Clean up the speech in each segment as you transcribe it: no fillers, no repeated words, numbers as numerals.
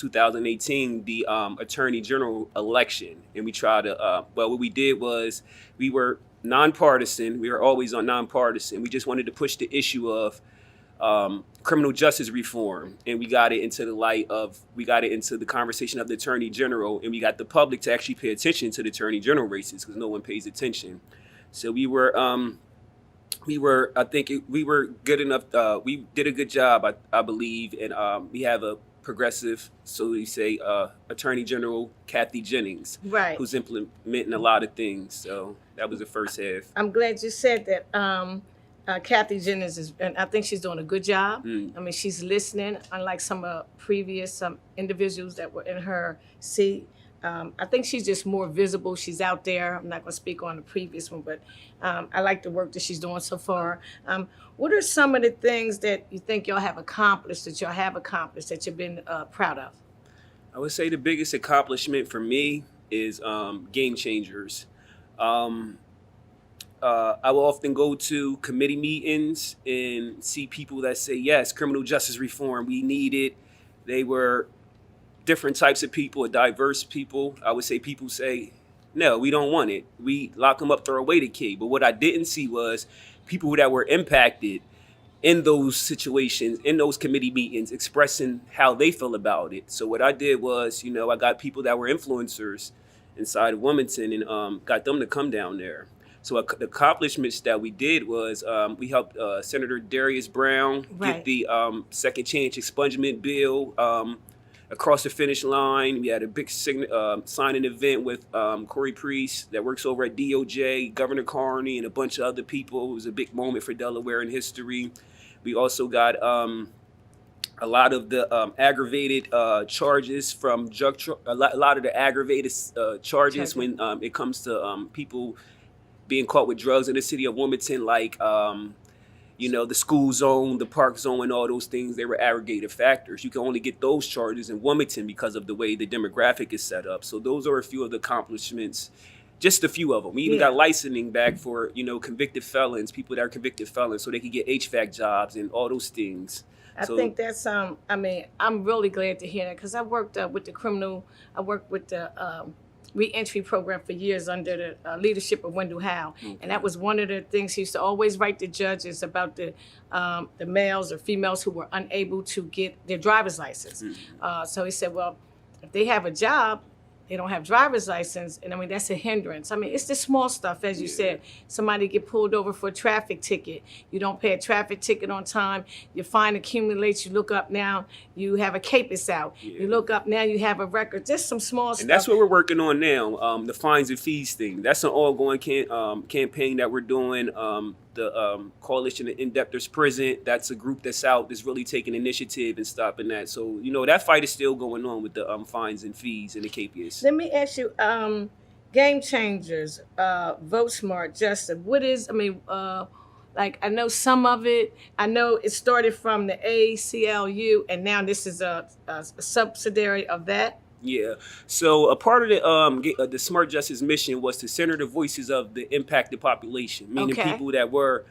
2018, the Attorney General election, and we tried to. Well, what we did was we were nonpartisan. We were always on nonpartisan. We just wanted to push the issue of criminal justice reform, and we got it into the conversation of the Attorney General, and we got the public to actually pay attention to the Attorney General races because no one pays attention. So we were we were good enough. We did a good job, I believe, and we have a progressive, so we say, Attorney General Kathy Jennings, Right. who's implementing a lot of things. So that was the first half. I'm glad you said that. Kathy Jennings and I think she's doing a good job. I mean, she's listening, unlike some previous individuals that were in her seat. I think she's just more visible. She's out there. I'm not going to speak on the previous one, but I like the work that she's doing so far. What are some of the things that you think y'all have accomplished, that you've been proud of? I would say the biggest accomplishment for me is game changers. I will often go to committee meetings and see people that say, yes, criminal justice reform, we need it. They were different types of people, diverse people. I would say people say, no, we don't want it. We lock them up, throw away the key. But what I didn't see was people that were impacted in those situations, in those committee meetings, expressing how they feel about it. So what I did was, I got people that were influencers inside of Wilmington and got them to come down there. So the accomplishments that we did was we helped Senator Darius Brown get the second chance expungement bill across the finish line. We had a big signing event with Corey Priest that works over at DOJ, Governor Carney, and a bunch of other people. It was a big moment for Delaware in history. We also got a lot of the aggravated charges from a lot of the aggravated charges when it comes to people being caught with drugs in the city of Wilmington, like, the school zone, the park zone, and all those things. They were aggregated factors. You can only get those charges in Wilmington because of the way the demographic is set up. So those are a few of the accomplishments, just a few of them. We even got licensing back for, convicted felons, people that are convicted felons, so they could get HVAC jobs and all those things. I think that's, I'm really glad to hear that because I worked with the re-entry program for years under the leadership of Wendell Howe. Okay. And that was one of the things he used to always write to judges about the males or females who were unable to get their driver's license. Mm-hmm. So he said, well, if they have a job, they don't have driver's license, and that's a hindrance. It's the small stuff, as you said. Somebody get pulled over for a traffic ticket. You don't pay a traffic ticket on time. Your fine accumulates. You look up now, you have a CAPIS out. Yeah. You look up now, you have a record. Just some small stuff. And that's what we're working on now, the fines and fees thing. That's an ongoing campaign that we're doing. The Coalition of In-Debtors Prison, that's a group that's out that's really taking initiative and stopping that. So, that fight is still going on with the fines and fees and the KPS. Let me ask you, game changers, Vote Smart, Justice, what is, I know some of it, I know it started from the ACLU and now this is a subsidiary of that. Yeah. So a part of the Smart Justice mission was to center the voices of the impacted population, meaning people that were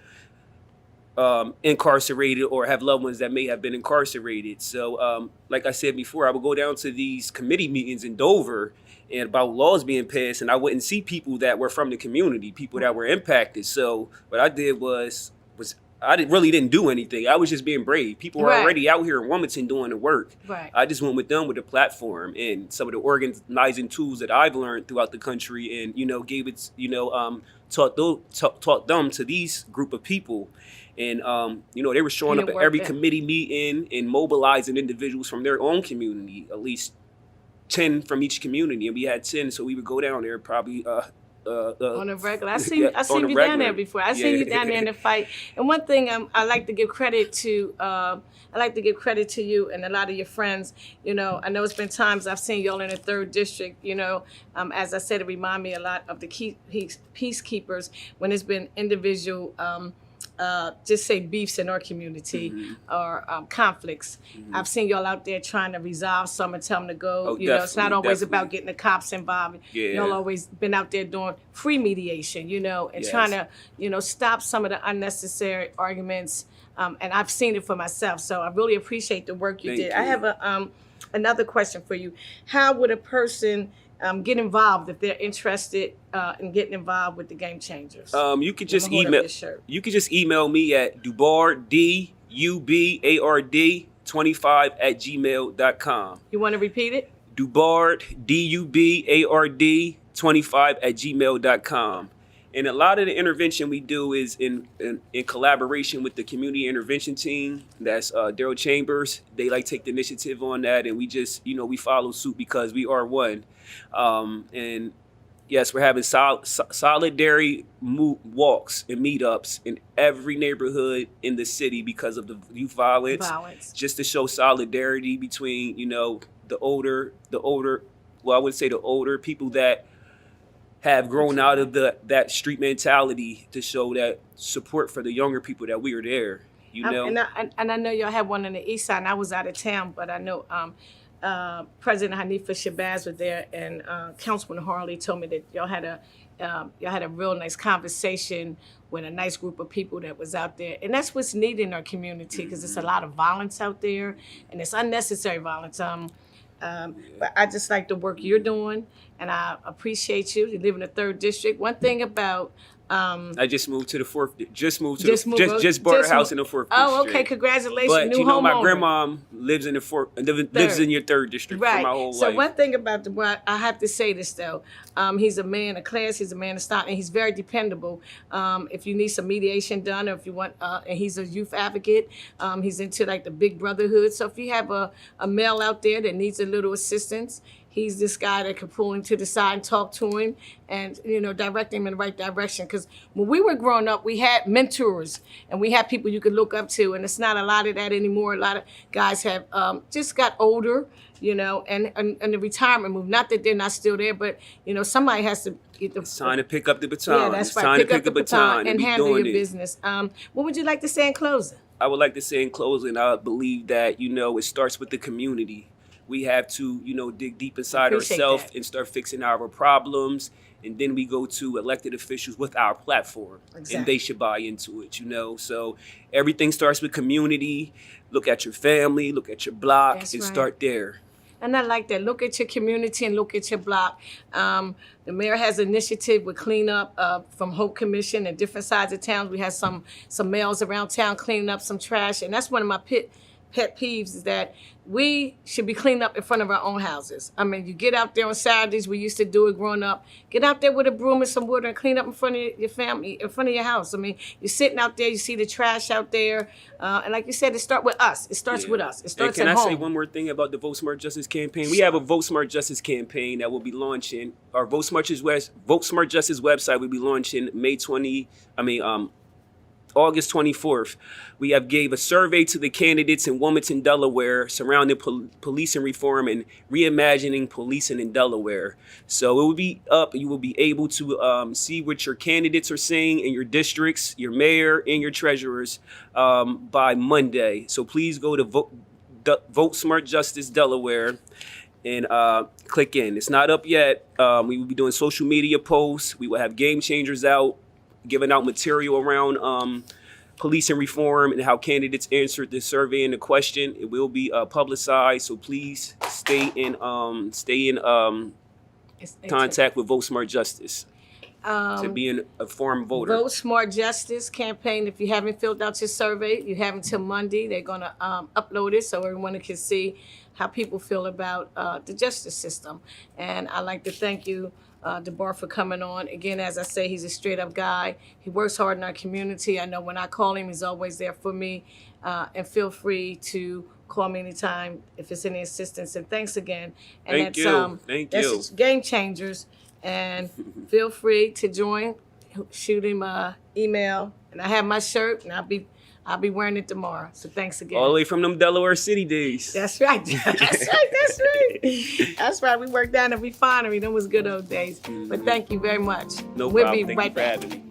incarcerated or have loved ones that may have been incarcerated. So like I said before, I would go down to these committee meetings in Dover and about laws being passed, and I wouldn't see people that were from the community, people that were impacted. So what I did was I really didn't do anything. I was just being brave. People were already out here in Wilmington doing the work. Right. I just went with them with a platform and some of the organizing tools that I've learned throughout the country, and gave it, taught them to these group of people, and they were showing up at every committee meeting and mobilizing individuals from their own community, at least 10 from each community, and we had 10, so we would go down there probably. On a regular, I seen you down there before. I seen you down there in the fight. And one thing I like to give credit to, you and a lot of your friends. I know it's been times I've seen y'all in the 3rd district. As I said, it remind me a lot of the peacekeepers when there's been individual. Just say beefs in our community or conflicts. Mm-hmm. I've seen y'all out there trying to resolve some and tell them to go. It's not always about getting the cops involved. Yeah. Y'all always been out there doing free mediation, and trying to, stop some of the unnecessary arguments. And I've seen it for myself. So I really appreciate the work you did. I have another question for you. How would a person get involved if they're interested in getting involved with the Game Changers? You could just I'ma hold up email. this shirt. You could just email me at Dubard DUBARD25 @gmail.com. You want to repeat it? Dubard DUBARD25 @gmail.com. And a lot of the intervention we do is in collaboration with the community intervention team. That's Daryl Chambers. They like take the initiative on that, and we just, we follow suit because we are one. And yes, we're having solidarity walks and meetups in every neighborhood in the city because of the youth violence. Just to show solidarity between, the older, well, I would say the older people that have grown out of that street mentality, to show that support for the younger people that we are there, And I know y'all had one on the east side, and I was out of town, but I know President Hanifa Shabazz was there, and Councilwoman Harley told me that y'all had a real nice conversation with a nice group of people that was out there. And that's what's needed in our community, because there's a lot of violence out there, and it's unnecessary violence. But I just like the work you're doing, and I appreciate you. You live in the 3rd District. One thing about I just moved to the 4th. Just bought a house in the 4th district. Oh, okay. Congratulations, but new my homeowner. grandma lives in the lives in your 3rd district for my whole So life. one thing about I have to say this though, he's a man of class, he's a man of style, and he's very dependable. If you need some mediation done, or if you want, and he's a youth advocate, he's into like the big brotherhood. So if you have a male out there that needs a little assistance, he's this guy that can pull him to the side and talk to him and, direct him in the right direction. Because when we were growing up, we had mentors and we had people you could look up to. And it's not a lot of that anymore. A lot of guys have just got older, and the retirement move. Not that they're not still there, but, somebody has to get the... It's time to pick up the baton. Yeah, that's it's right. time Pick to up pick the the baton and handle your it. business. What would you like to say in closing? I would like to say in closing, I believe that, it starts with the community. We have to, dig deep inside ourselves and start fixing our problems. And then we go to elected officials with our platform. Exactly. And they should buy into it, So everything starts with community. Look at your family, look at your block, start there. And I like that. Look at your community and look at your block. The mayor has an initiative with cleanup from Hope Commission and different sides of town. We have some males around town cleaning up some trash. And that's one of my pet peeves, is that we should be cleaning up in front of our own houses. I mean, you get out there on Saturdays, we used to do it growing up, get out there with a broom and some water and clean up in front of your family, in front of your house. I mean, you're sitting out there, you see the trash out there, and like you said, it starts with us. It starts with us. It starts at home. Can I say one more thing about the Vote Smart Justice campaign? We have a Vote Smart Justice campaign that will be launching. Our Vote Smart Justice website will be launching August 24th. We have gave a survey to the candidates in Wilmington, Delaware, surrounding policing reform and reimagining policing in Delaware. So it will be up. You will be able to see what your candidates are saying in your districts, your mayor, and your treasurers by Monday. So please go to Vote Smart Justice Delaware and click in. It's not up yet. We will be doing social media posts. We will have Game Changers out, giving out material around policing reform and how candidates answered the survey and the question. It will be publicized, so please stay in contact with Vote Smart Justice to be an informed voter. Vote Smart Justice campaign. If you haven't filled out your survey, you have until Monday. They're going to upload it so everyone can see how people feel about the justice system. And I'd like to thank you, Dubard, for coming on. Again, as I say, he's a straight up guy. He works hard in our community. I know when I call him, he's always there for me. And feel free to call me anytime if it's any assistance. And thanks again. And Thank you. That's Game Changers. And feel free to join. Shoot him an email. And I have my shirt, and I'll be wearing it tomorrow. So thanks again. All the way from them Delaware City days. That's right. That's right. We worked down at refinery. Them was good old days. But thank you very much. No We'll problem. be Thank right you for back. having me.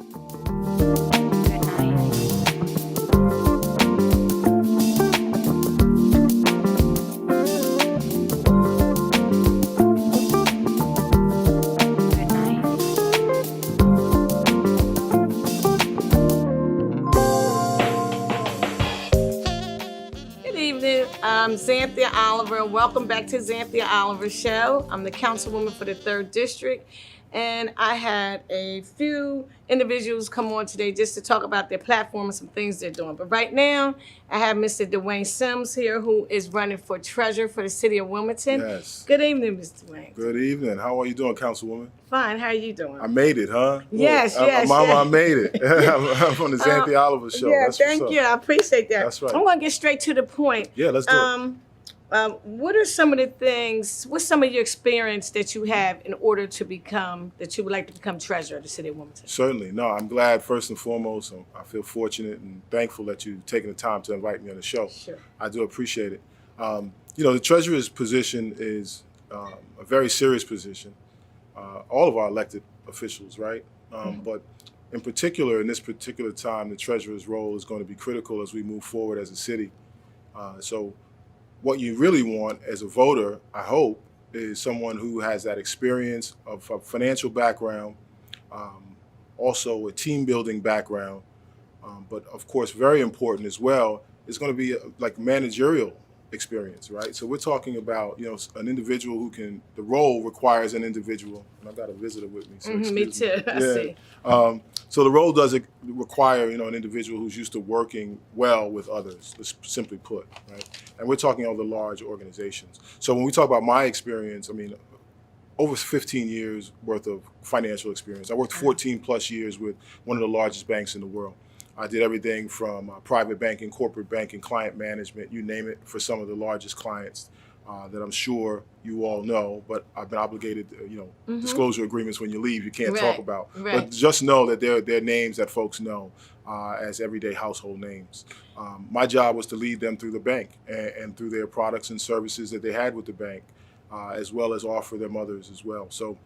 I'm Zanthia Oliver. Welcome back to Zanthia Oliver Show. I'm the councilwoman for the 3rd District, and I had a few individuals come on today just to talk about their platform and some things they're doing. But right now, I have Mr. DaWayne Sims here, who is running for treasurer for the city of Wilmington. Yes. Good evening, Mr. DaWayne. Good evening. How are you doing, Councilwoman? Fine. How are you doing? I made it, huh? Yes, Look, yes, Mama, yes. I made it. I'm from the Zanthia Oliver Show. Yeah, That's thank what's you. up. I appreciate that. That's right. I'm going to get straight to the point. Yeah, let's do it. What are some of the things, what's some of your experience that you have in order to become, that you would like to become treasurer of the city of Wilmington? Certainly. No, I'm glad, first and foremost. I feel fortunate and thankful that you've taken the time to invite me on the show. Sure. I do appreciate it. The treasurer's position is a very serious position. All of our elected officials, right? But in particular, in this particular time, the treasurer's role is going to be critical as we move forward as a city. So what you really want as a voter, I hope, is someone who has that experience of a financial background, also a team building background, but of course, very important as well, is going to be like managerial experience, right? So we're talking about, an individual who can, the role requires an individual, and I've got a visitor with me. So Me excuse too, I see. So the role does require, an individual who's used to working well with others, simply put, right? And we're talking over large organizations. So when we talk about my experience, over 15 years worth of financial experience. I worked 14 plus years with one of the largest banks in the world. I did everything from private banking, corporate banking, client management, you name it, for some of the largest clients that I'm sure you all know, but I've been obligated, disclosure agreements when you leave, you can't talk about. Right. But just know that they're names that folks know as everyday household names. My job was to lead them through the bank and through their products and services that they had with the bank, as well as offer them others as well. So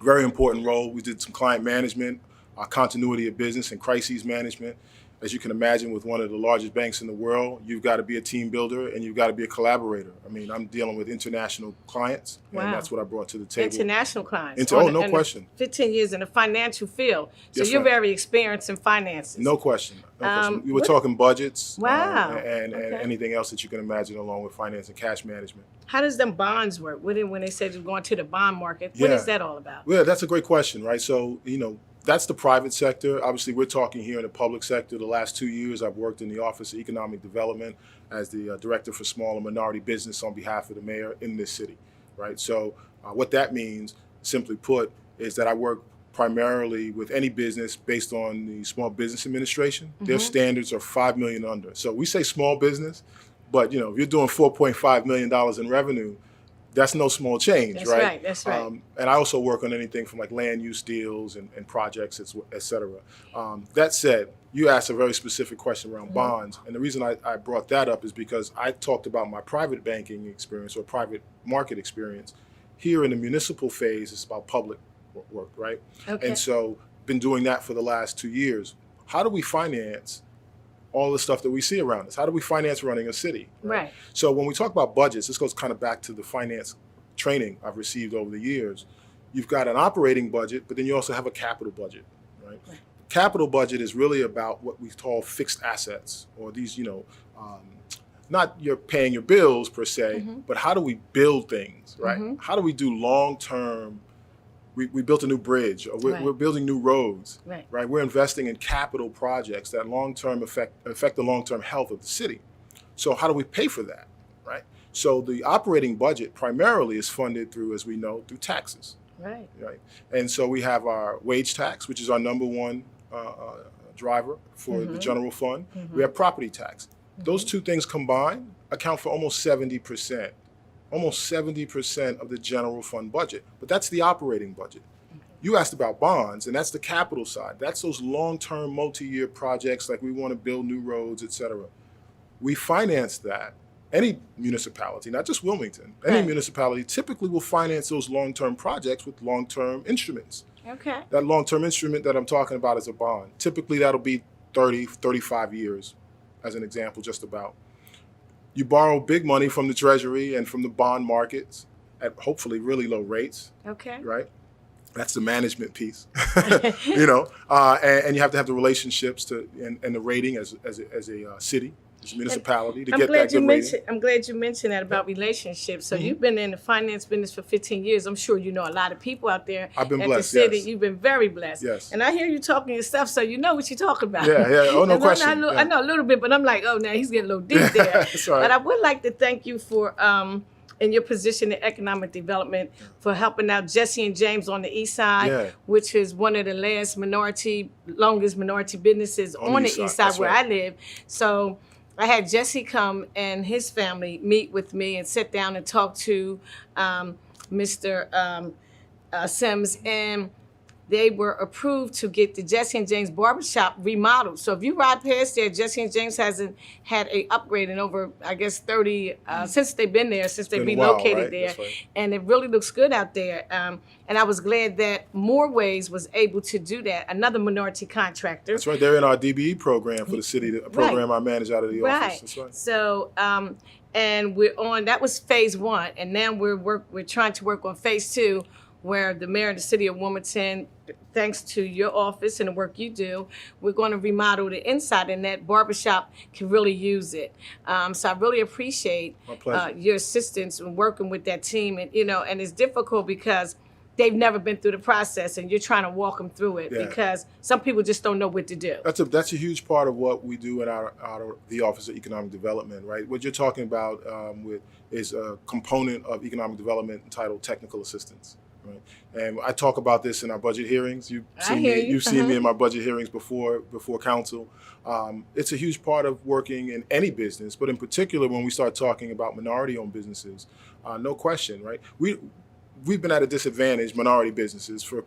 very important role. We did some client management, continuity of business and crises management. As you can imagine, with one of the largest banks in the world, you've got to be a team builder and you've got to be a collaborator. I'm dealing with international clients, Wow. And that's what I brought to the table. International clients. No question. 15 years in the financial field. So Yes, you're ma'am. very experienced in finances. No question. We were what- talking budgets Wow. and Okay. anything else that you can imagine along with finance and cash management. How does them bonds work? When they said you're going to the bond market, what Yeah. is that all about? Well, that's a great question, right? So, that's the private sector. Obviously, we're talking here in the public sector. The last 2 years, I've worked in the Office of Economic Development as the Director for Small and Minority Business on behalf of the mayor in this city, right? So what that means, simply put, is that I work primarily with any business based on the Small Business Administration. Their standards are 5 million under. So we say small business, but if you're doing $4.5 million in revenue, that's no small change, That's right? right, that's right. And I also work on anything from like land use deals and projects, et cetera. That said, you asked a very specific question around bonds. And the reason I brought that up is because I talked about my private banking experience or private market experience. Here in the municipal phase, it's about public work, right? Okay. And so been doing that for the last 2 years. How do we finance all the stuff that we see around us? How do we finance running a city? Right. So when we talk about budgets, this goes kind of back to the finance training I've received over the years. You've got an operating budget, but then you also have a capital budget, right? Capital budget is really about what we call fixed assets, or these, not you're paying your bills per se, but how do we build things, right? How do we do long-term? We built a new bridge, or we're building new roads, right? We're investing in capital projects that long-term affect the long-term health of the city. So how do we pay for that, right? So the operating budget primarily is funded through, as we know, through taxes, Right. right? And so we have our wage tax, which is our number one driver for the general fund. We have property tax. Those two things combined account for almost 70%. Almost 70% of the general fund budget, but that's the operating budget. You asked about bonds, and that's the capital side. That's those long-term, multi-year projects, like we want to build new roads, et cetera. We finance that. Any municipality, not just Wilmington, any municipality typically will finance those long-term projects with long-term instruments. Okay. That long-term instrument that I'm talking about is a bond. Typically, that'll be 30, 35 years, as an example, just about. You borrow big money from the Treasury and from the bond markets at hopefully really low rates, Okay. right? That's the management piece, and you have to have the relationships and the rating as a city, this municipality to I'm get glad that you good mentioned. rating. I'm glad you mentioned that about relationships. So Mm-hmm. you've been in the finance business for 15 years. I'm sure you know a lot of people out there. I've been at blessed, the city. yes. You've been very blessed. Yes. And I hear you talking your stuff, so you know what you're talking about. Yeah, yeah. Oh, no And question. I know a little bit, but I'm like, oh, now he's getting a little deep there. That's all right. But I would like to thank you for in your position in economic development for helping out Jesse and James on the east side, Yeah. which is one of the longest minority businesses on the east side That's where right. I live. So I had Jesse come and his family meet with me and sit down and talk to Mr. Sims, and they were approved to get the Jesse and James barbershop remodeled. So if you ride past there, Jesse and James hasn't had a upgrade in over, I guess, 30 since they've been there, since they been a while, relocated right? there, That's right. and it really looks good out there. And I was glad that More Ways was able to do that. Another minority contractor. That's right. They're in our DBE program for the city, the program I manage out of the office. Right. That's right. So, and we're on. That was phase one, and now we're trying to work on phase two, where the mayor of the city of Wilmington, thanks to your office and the work you do, we're going to remodel the inside, and that barbershop can really use it. So I really appreciate My pleasure. your assistance in working with that team, and and it's difficult because they've never been through the process, and you're trying to walk them through it Yeah. because some people just don't know what to do. That's a huge part of what we do in the Office of Economic Development, right? What you're talking about is a component of economic development entitled technical assistance, right? And I talk about this in our budget hearings. You've seen me in my budget hearings before council. It's a huge part of working in any business, but in particular when we start talking about minority-owned businesses, no question, right? We've been at a disadvantage, minority businesses, for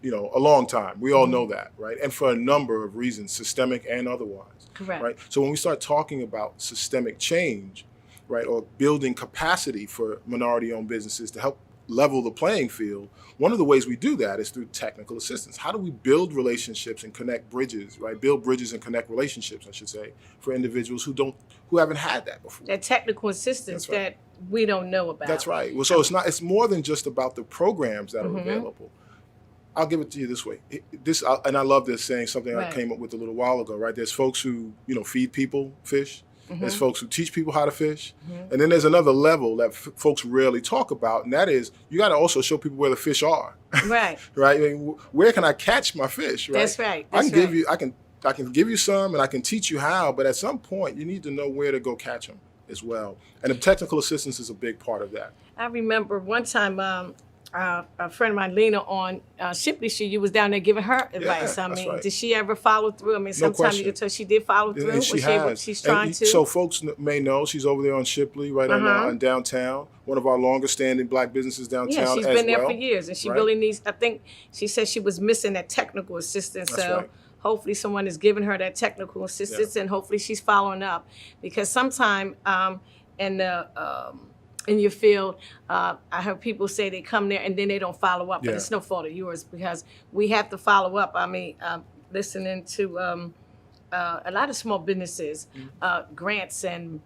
a long time. We all know that, right? And for a number of reasons, systemic and otherwise. Correct. Right? So when we start talking about systemic change, right, or building capacity for minority-owned businesses to help level the playing field, one of the ways we do that is through technical assistance. How do we build relationships and connect bridges, right? Build bridges and connect relationships, I should say, for individuals who haven't had that before. That technical assistance That's right. that we don't know about. That's right. Well, so it's more than just about the programs that are available. I'll give it to you this way. And I love this saying, something I Right. came up with a little while ago, right? There's folks who, feed people fish. There's folks who teach people how to fish. And then there's another level that folks rarely talk about, and that is you got to also show people where the fish are. Right. Right? I mean, where can I catch my fish, right? That's right. I can give you some, and I can teach you how, but at some point you need to know where to go catch them as well. And the technical assistance is a big part of that. I remember one time a friend of mine, Lena, on Shipley Street, you was down there giving her advice. I that's mean, right. did she ever follow through? I mean, sometimes question. you can tell she did follow through. And she Was has. she's trying And to. So folks may know she's over there on Shipley, right on downtown. One of our longest standing black businesses downtown. yeah, she's as been there well. for years, and she right? really needs. I think she said she was missing that technical assistance. That's so right. hopefully someone is giving her that technical assistance, and hopefully she's following up, because sometime in your field, I heard people say they come there and then they don't follow up, but Yeah. it's no fault of yours because we have to follow up. I mean, listening to a lot of small businesses, grants, and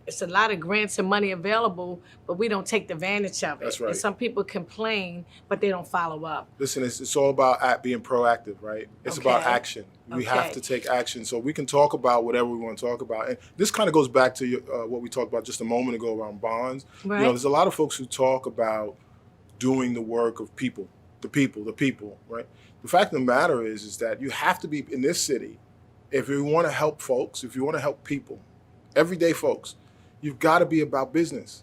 it's a lot of grants and money available, but we don't take advantage of it. That's right. And some people complain, but they don't follow up. Listen, it's all about being proactive, right? It's about Okay. action. We have Okay. to take action. So we can talk about whatever we want to talk about. And this kind of goes back to what we talked about just a moment ago around bonds. Right. There's a lot of folks who talk about doing the work of people, the people, right? The fact of the matter is that you have to be in this city, if you want to help folks, if you want to help people, everyday folks, you've got to be about business.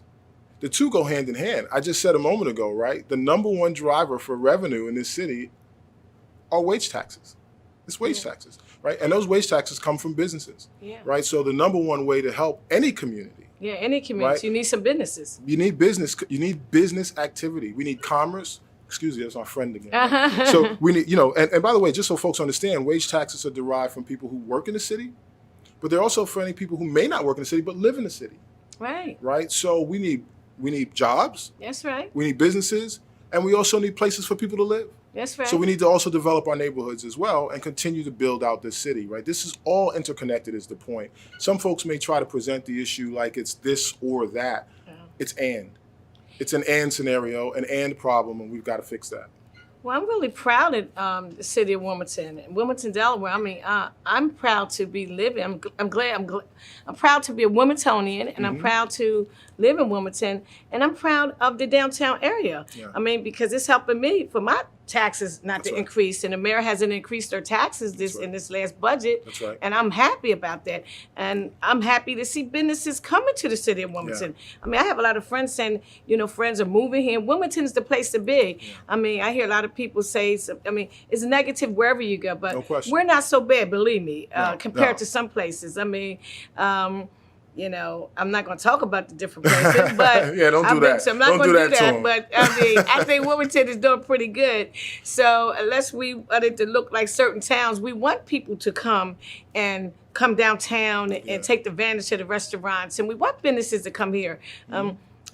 The two go hand in hand. I just said a moment ago, right? The number one driver for revenue in this city are wage taxes. It's wage taxes, right? And those wage taxes come from businesses, Yeah. right? So the number one way to help any community, Yeah, any community, Right. you need some businesses. you need business activity. We need commerce. Excuse me, that's my friend again. Uh-huh. So we need, and by the way, just so folks understand, wage taxes are derived from people who work in the city, but they're also for any people who may not work in the city but live in the city, Right. right? So we need jobs, That's right. we need businesses, and we also need places for people to live. That's right. So we need to also develop our neighborhoods as well and continue to build out this city, right? This is all interconnected is the point. Some folks may try to present the issue like it's this or that. Yeah. It's and. It's an and scenario, an and problem, and we've got to fix that. Well, I'm really proud of the city of Wilmington, Delaware. I mean, I'm proud to be living. I'm proud to be a Wilmingtonian, and I'm proud to live in Wilmington, and I'm proud of the downtown area. Yeah. I mean, because it's helping me for my taxes not That's to right. increase, and the mayor hasn't increased their taxes in this last budget. That's right. And I'm happy about that, and I'm happy to see businesses coming to the city of Wilmington. I mean, I have a lot of friends saying, friends are moving here. Wilmington's the place to be. I mean, I hear a lot of people say, I mean, it's negative wherever you go, but No question. we're not so bad, believe me, compared no. to some places. I mean, I'm not going to talk about the different places, but Yeah, don't do that. So I'm not Don't going do to do that to that. 'em. But I mean, I think Wilmington is doing pretty good. So unless we want it to look like certain towns, we want people to come downtown and take advantage of the restaurants, and we want businesses to come here.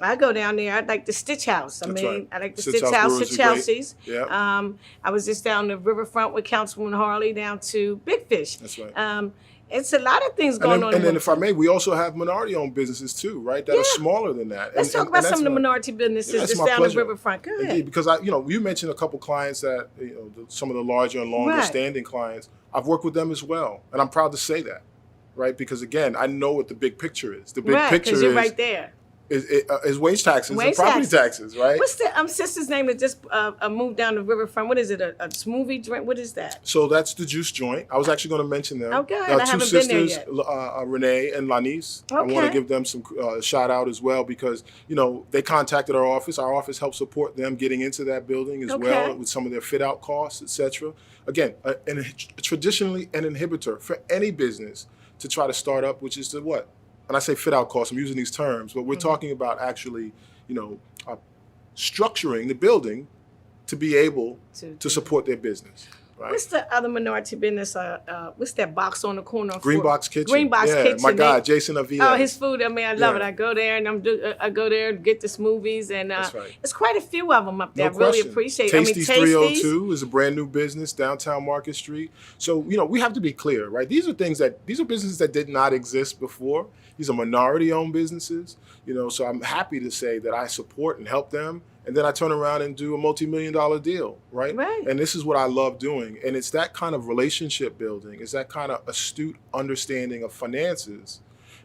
I go down there. I like the Stitch House. I That's mean, right. I like the Stitch Stitch House House Brewers at are great. Chelsea's. Yeah. I was just down the riverfront with Councilwoman Harley down to Big Fish. That's right. It's a lot of things And going then, on. and in then if I Wilmington. may, we also have minority-owned businesses too, right? That are smaller than that. Let's talk about some of the minority businesses That's just my down pleasure. the riverfront. Go ahead. Indeed, because you mentioned a couple clients that some of the larger and longer Right. standing clients. I've worked with them as well, and I'm proud to say that, right? Because again, I know what the big picture is. The big Right, picture because you're is right there. is wage taxes Wage and property taxes, right? What's the sister's name that just moved down the riverfront? What is it? A smoothie drink? What is that? So that's the juice joint. I was actually going to mention them. Oh, good. I Two haven't been there sisters, yet. Renee and Lanice. I want to Okay. give them some shout out as well because they contacted our office. Our office helped support them getting into that building as well Okay. with some of their fit out costs, etc. Again, traditionally an inhibitor for any business to try to start up, which is the what? And I say fit out costs. I'm using these terms, but we're talking about actually, structuring the building to be able to support their business. Right? What's the other minority business? What's that box on the corner? Green Box Kitchen. Green Box yeah, Kitchen. My God, Jason Avila. Oh, his food. I mean, I love Yeah. it. I go there and I go there and get the smoothies, and That's right. it's quite a few of them up there. No I really question. appreciate. Tasty's I mean, 302 is a brand new business downtown Market Street. So we have to be clear, right? These are businesses that did not exist before. These are minority-owned businesses. So I'm happy to say that I support and help them. And then I turn around and do a multi-million-dollar deal, right? Right. And this is what I love doing. And it's that kind of relationship building. It's that kind of astute understanding of finances.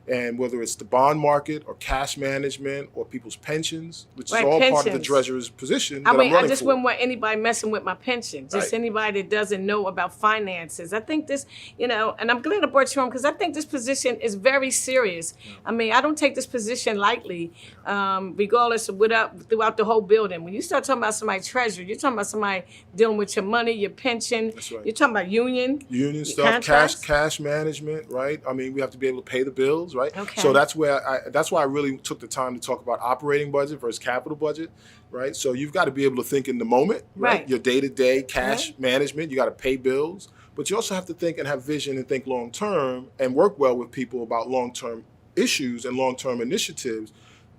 And whether it's the bond market or cash management or people's pensions, which Right, is all part of the pensions. treasurer's position I that mean, I'm I running just for. wouldn't want anybody messing with my pension. Just Right. anybody that doesn't know about finances. I think this, and I'm glad I brought you on because I think this position is very serious. I mean, I don't take this position lightly, regardless of throughout the whole building. When you start talking about somebody's treasurer, you're talking about somebody dealing with your money, your pension. That's right. You're talking about union Stuff, contracts. cash management, right? I mean, we have to be able to pay the bills, right? Okay. So that's why I really took the time to talk about operating budget versus capital budget, right? So you've got to be able to think in the moment, right? Right. Your day-to-day cash management, you got to pay bills, but you also have to think and have vision and think long-term and work well with people about long-term issues and long-term initiatives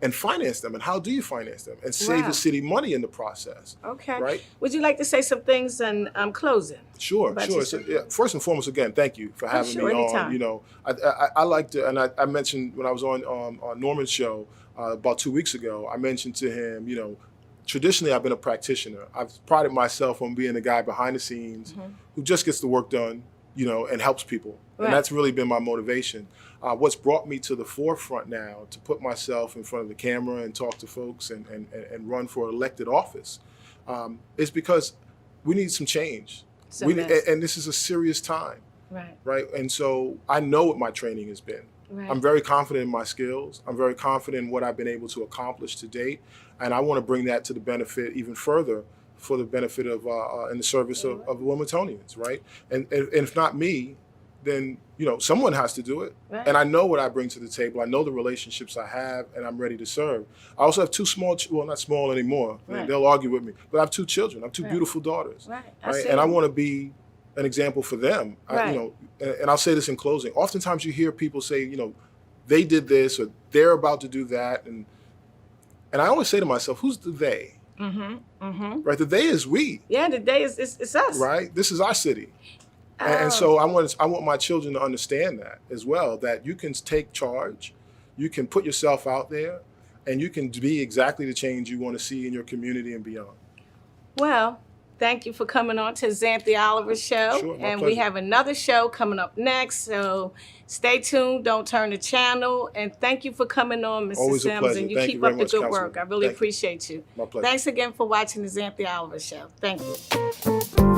and finance them. And how do you finance them? And save Wow. the city money in the process. Okay. Right? Would you like to say some things in closing? Sure. About So, yourself? first and foremost, again, thank you for having sure, me anytime. on. I like to, and I mentioned when I was on Norman's show about 2 weeks ago, I mentioned to him, traditionally I've been a practitioner. I've prided myself on being the guy behind the scenes who just gets the work done, and helps people. Right. And that's really been my motivation. What's brought me to the forefront now to put myself in front of the camera and talk to folks and run for elected office is because we need some change. It's a mess. And this is a serious time, Right. right? And so I know what my training has been. Right. I'm very confident in my skills. I'm very confident in what I've been able to accomplish to date. And I want to bring that to the benefit even further for the benefit of, in the service of Wilmingtonians, right? And if not me, then, someone has to do it. Right. And I know what I bring to the table. I know the relationships I have, and I'm ready to serve. I also have two not small anymore. Right. They'll argue with me. But I have two children. I have two Right. beautiful daughters. Right. Right? And I want to be an example for them. Right. And I'll say this in closing. Oftentimes you hear people say, they did this or they're about to do that. And I always say to myself, who's the they? Right? The they is we. Yeah, today it's us. Right? This is our city. And so I want my children to understand that as well, that you can take charge, you can put yourself out there, and you can be exactly the change you want to see in your community and beyond. Well, Thank you for coming on to Zanthia Oliver Show. Sure, my and we pleasure. have another show coming up next. So stay tuned. Don't turn the channel. And thank you for coming on, Mr. Always a Sims. pleasure. And you Thank you keep very up the much, good work. Councilwoman. I really Thank you. appreciate you. My pleasure. Thanks again for watching the Zanthia Oliver Show. Thank you.